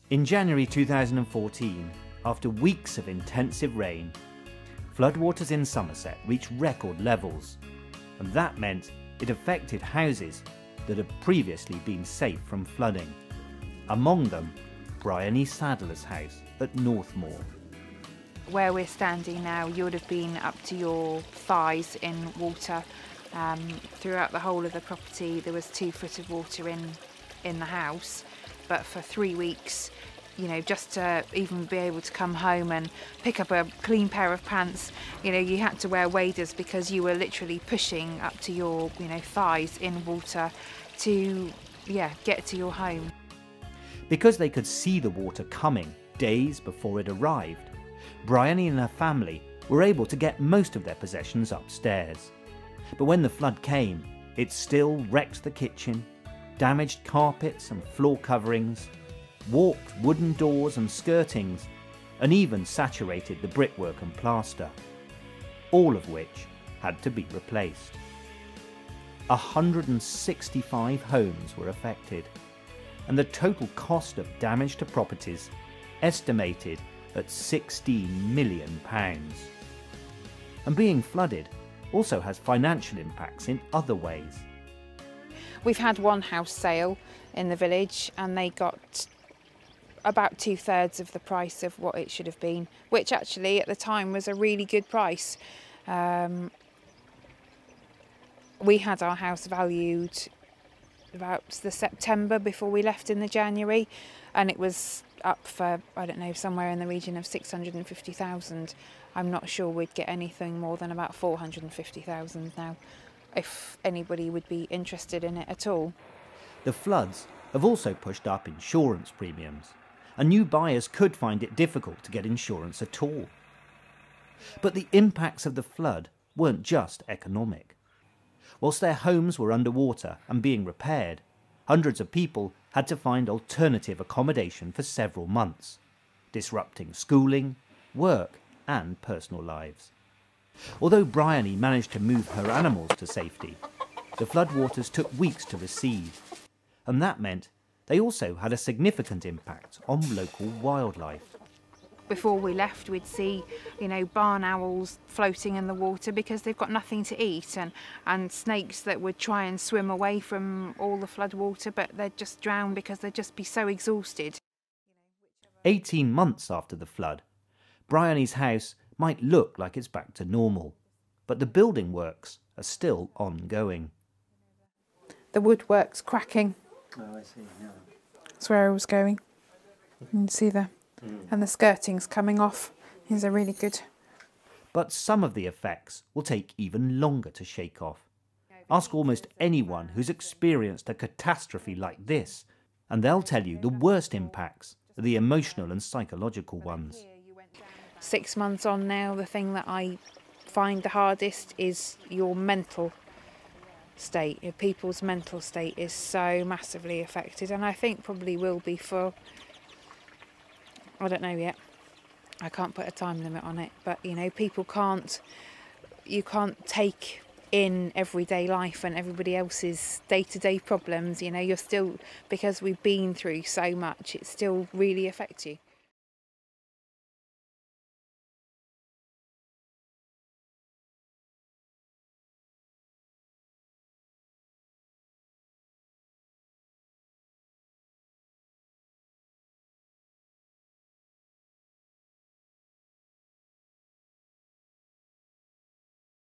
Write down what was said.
In January 2014, after weeks of intensive rain, floodwaters in Somerset reached record levels, and that meant it affected houses that had previously been safe from flooding. Among them, Bryony Sadler's house at Northmoor. Where we're standing now, you would have been up to your thighs in water. Throughout the whole of the property, there was 2 foot of water in the house, but for 3 weeks, you know, just to even be able to come home and pick up a clean pair of pants, you know, you had to wear waders because you were literally pushing up to your, you know, thighs in water to, get to your home. Because they could see the water coming days before it arrived, Bryony and her family were able to get most of their possessions upstairs. But when the flood came, it still wrecked the kitchen, damaged carpets and floor coverings, warped wooden doors and skirtings, and even saturated the brickwork and plaster, all of which had to be replaced. 165 homes were affected, and the total cost of damage to properties estimated at £16 million. And being flooded also has financial impacts in other ways. We've had one house sale in the village and they got about 2/3 of the price of what it should have been, which actually at the time was a really good price. We had our house valued about the September before we left in the January, and it was up for, I don't know, somewhere in the region of 650,000. I'm not sure we'd get anything more than about 450,000 now, if anybody would be interested in it at all. The floods have also pushed up insurance premiums, and new buyers could find it difficult to get insurance at all. But the impacts of the flood weren't just economic. Whilst their homes were underwater and being repaired, hundreds of people had to find alternative accommodation for several months, disrupting schooling, work and personal lives. Although Bryony managed to move her animals to safety, the floodwaters took weeks to recede, and that meant they also had a significant impact on local wildlife. Before we left, we'd see, you know, barn owls floating in the water because they've got nothing to eat, and snakes that would try and swim away from all the flood water, but they'd just drown because they'd just be so exhausted. 18 months after the flood, Bryony's house might look like it's back to normal, but the building works are still ongoing. The woodwork's cracking. Oh, I see, yeah. That's where I was going. You can see there. And the skirting's coming off. These are really good. But some of the effects will take even longer to shake off. Ask almost anyone who's experienced a catastrophe like this, and they'll tell you the worst impacts are the emotional and psychological ones. 6 months on now, the thing that I find the hardest is your mental state. People's mental state is so massively affected, and I think probably will be for, I don't know yet. I can't put a time limit on it, but you know, you can't take in everyday life and everybody else's day-to-day problems. You know, you're still, because we've been through so much, it still really affects you.